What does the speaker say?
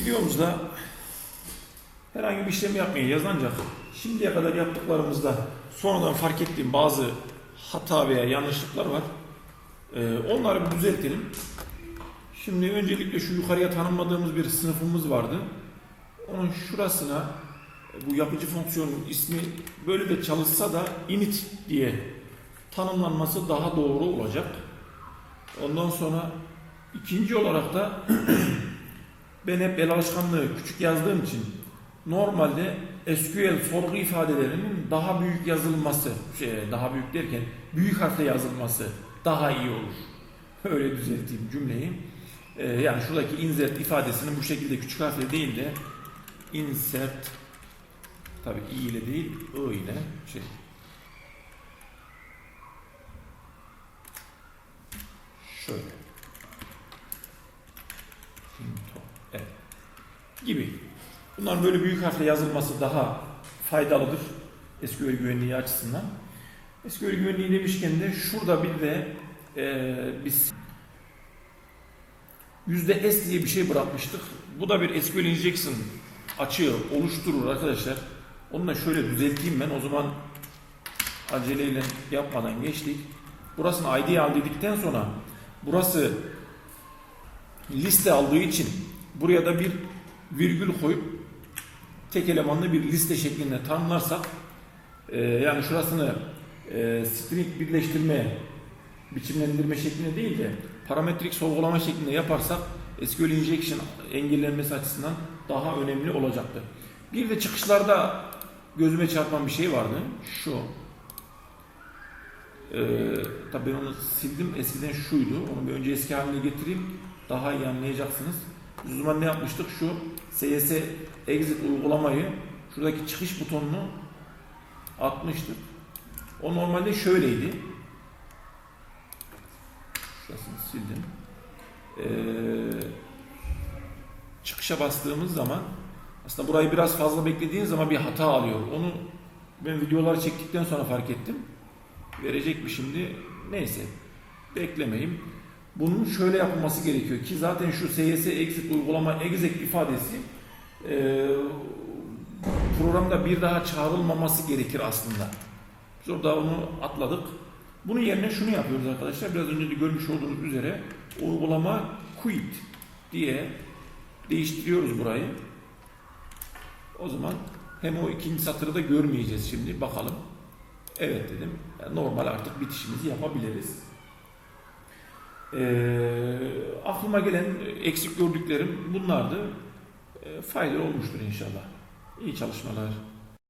videomuzda herhangi bir işlem yapmayacağız ancak şimdiye kadar yaptıklarımızda sonradan fark ettiğim bazı hata veya yanlışlıklar var. Onları bir düzeltelim. Şimdi öncelikle şu yukarıya tanımladığımız bir sınıfımız vardı. Onun şurasına bu yapıcı fonksiyonun ismi böyle de çalışsa da init diye tanımlanması daha doğru olacak. Ondan sonra ikinci olarak da ben hep el alışkanlığı küçük yazdığım için normalde SQL sorgu ifadelerinin daha büyük yazılması, daha büyük derken büyük harfle yazılması daha iyi olur. Öyle düzelteyim cümleyi. Yani şuradaki insert ifadesinin bu şekilde küçük harfle değil de insert, tabii i ile değil I ile şöyle evet gibi. Bunların böyle büyük harfle yazılması daha faydalıdır SQL güvenliği açısından. SQL güvenliği demişken de şurada bir de biz %S diye bir şey bırakmıştık. Bu da bir SQL injection açığı oluşturur arkadaşlar. Onu da şöyle düzelteyim ben. O zaman aceleyle yapmadan geçtik. Burasını ID al dedikten sonra burası liste aldığı için buraya da bir virgül koyup tek elemanlı bir liste şeklinde tanımlarsak yani şurasını string birleştirme, biçimlendirme şeklinde değil de parametrik sorgulama şeklinde yaparsak SQL injection engellenmesi açısından daha önemli olacaktır. Bir de çıkışlarda gözüme çarpan bir şey vardı. Şu. Tabii ben onu sildim. Eskiden şuydu. Onu bir önce eski haline getireyim. Daha iyi anlayacaksınız. O zaman ne yapmıştık? Şu CS exit uygulamayı şuradaki çıkış butonunu atmıştık. O normalde şöyleydi. Şurasını sildim. Çıkışa bastığımız zaman aslında burayı biraz fazla beklediğiniz zaman bir hata alıyor. Onu ben videoları çektikten sonra fark ettim. Verecek mi şimdi? Neyse. Beklemeyeyim. Bunun şöyle yapılması gerekiyor ki zaten şu CS exit uygulama exec ifadesi programda bir daha çağrılmaması gerekir aslında. Biz orada onu atladık. Bunun yerine şunu yapıyoruz arkadaşlar. Biraz önce de görmüş olduğunuz üzere uygulama quit diye değiştiriyoruz burayı. O zaman hem o ikinci satırı da görmeyeceğiz şimdi. Bakalım. Evet dedim. Yani normal artık bitişimizi yapabiliriz. Aklıma gelen eksik gördüklerim bunlardı. Faydalı olmuştur inşallah. İyi çalışmalar.